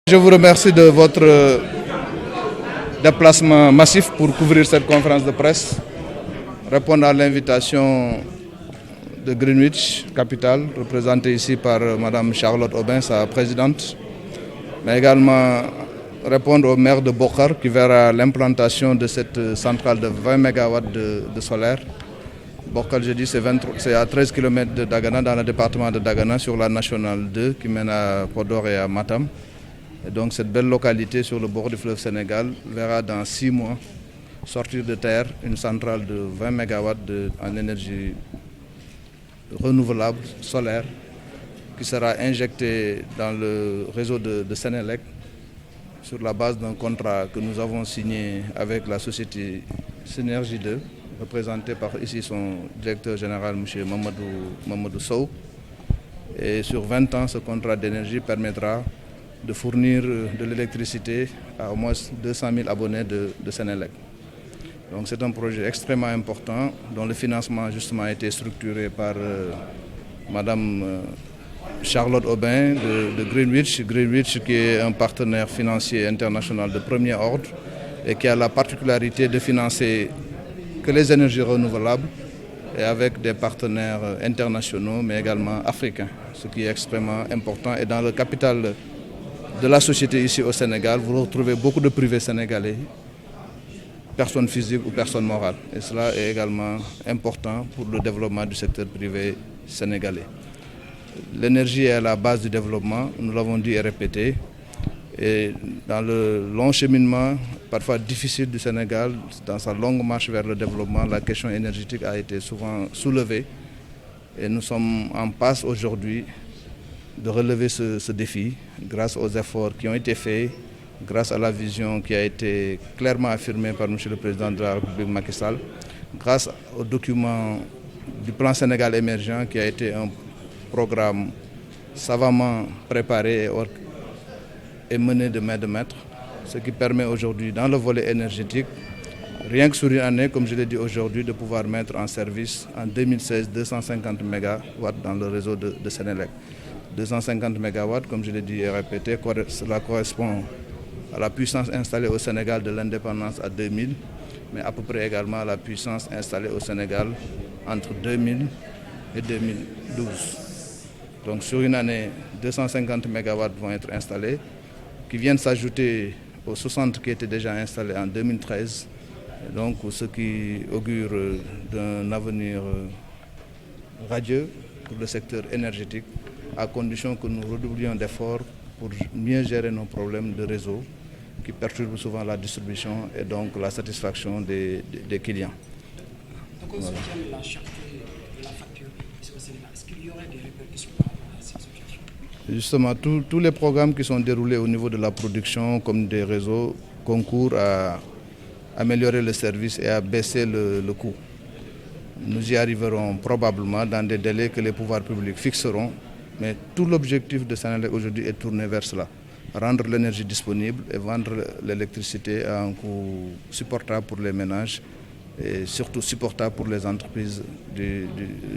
Je vous remercie de votre déplacement massif pour couvrir cette conférence de presse, répondre à l'invitation de Greenwich Capital, représentée ici par Mme Charlotte Aubin, sa présidente, mais également répondre au maire de Bokar qui verra l'implantation de cette centrale de 20 MW de solaire. Bokar, je dis, c'est à 13 km de Dagana, dans le département de Dagana, sur la nationale 2 qui mène à Podor et à Matam. Et donc cette belle localité sur le bord du fleuve Sénégal verra dans 6 mois sortir de terre une centrale de 20 MW en énergie renouvelable, solaire, qui sera injectée dans le réseau de Sénélec sur la base d'un contrat que nous avons signé avec la société Synergie 2, représentée par ici son directeur général, M. Mamadou Sow. Et sur 20 ans, ce contrat d'énergie permettra de fournir de l'électricité à au moins 200 000 abonnés de Sénélec. Donc c'est un projet extrêmement important dont le financement justement a été structuré par Mme Charlotte Aubin de Greenwich. Greenwich qui est un partenaire financier international de premier ordre et qui a la particularité de financer que les énergies renouvelables et avec des partenaires internationaux mais également africains, ce qui est extrêmement important. Et dans le capital de la société ici au Sénégal, vous retrouvez beaucoup de privés sénégalais, personnes physiques ou personnes morales. Et cela est également important pour le développement du secteur privé sénégalais. L'énergie est à la base du développement, nous l'avons dit et répété. Et dans le long cheminement, parfois difficile du Sénégal, dans sa longue marche vers le développement, la question énergétique a été souvent soulevée. Et nous sommes en passe aujourd'hui de relever ce défi grâce aux efforts qui ont été faits, grâce à la vision qui a été clairement affirmée par M. le Président de la République Macky Sall, grâce au document du plan Sénégal émergent qui a été un programme savamment préparé et mené de main de maître, ce qui permet aujourd'hui dans le volet énergétique, rien que sur une année, comme je l'ai dit aujourd'hui, de pouvoir mettre en service en 2016 250 MW dans le réseau de Sénélec. 250 MW, comme je l'ai dit et répété, cela correspond à la puissance installée au Sénégal de l'indépendance à 2000, mais à peu près également à la puissance installée au Sénégal entre 2000 et 2012. Donc sur une année, 250 MW vont être installés, qui viennent s'ajouter aux 60 qui étaient déjà installés en 2013, et donc ce qui augure d'un avenir radieux pour le secteur énergétique, à condition que nous redoublions d'efforts pour mieux gérer nos problèmes de réseau qui perturbent souvent la distribution et donc la satisfaction des clients. Donc on soutient la cherté de la facture ici au Sénégal. Est-ce qu'il y aurait des répercussions par rapport à cette situation? Justement, tous les programmes qui sont déroulés au niveau de la production comme des réseaux concourent à améliorer le service et à baisser le coût. Nous y arriverons probablement dans des délais que les pouvoirs publics fixeront. Mais tout l'objectif de Sénélec aujourd'hui est tourné vers cela. Rendre l'énergie disponible et vendre l'électricité à un coût supportable pour les ménages et surtout supportable pour les entreprises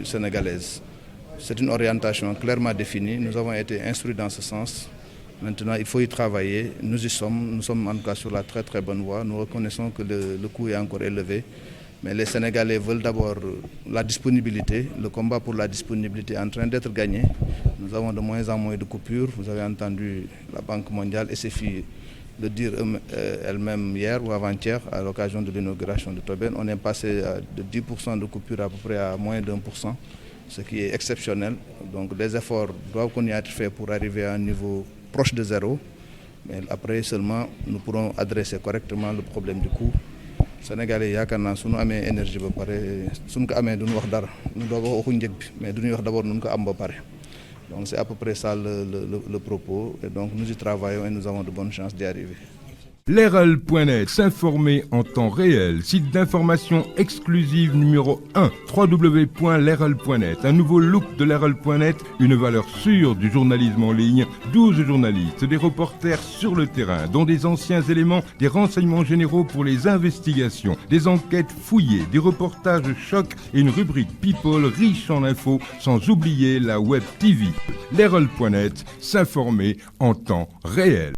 sénégalaises. C'est une orientation clairement définie. Nous avons été instruits dans ce sens. Maintenant, il faut y travailler. Nous y sommes. Nous sommes en tout cas sur la très très bonne voie. Nous reconnaissons que le coût est encore élevé. Mais les Sénégalais veulent d'abord la disponibilité. Le combat pour la disponibilité est en train d'être gagné. Nous avons de moins en moins de coupures. Vous avez entendu la Banque mondiale et ses filles le dire elle-même hier ou avant-hier à l'occasion de l'inauguration de Tobène. On est passé de 10% de coupures à peu près à moins d'1%, ce qui est exceptionnel. Donc les efforts doivent continuer à être faits pour arriver à un niveau proche de zéro. Mais après seulement, nous pourrons adresser correctement le problème du coût. Sénégalais yaakaar naa suñu amee énergie ba pare suñ ko amee duñu wax dara ñu doog a waxu njëg bi mais duñuy wax d'abord nun ko am ba pare. Donc c'est à peu près ça le propos et donc nous y travaillons et nous avons de bonnes chances d'y arriver. Leral.net, s'informer en temps réel. Site d'information exclusive numéro 1, www.leral.net. Un nouveau look de Leral.net, une valeur sûre du journalisme en ligne. 12 journalistes, des reporters sur le terrain, dont des anciens éléments, des renseignements généraux pour les investigations, des enquêtes fouillées, des reportages chocs et une rubrique People riche en infos, sans oublier la Web TV. Leral.net, s'informer en temps réel.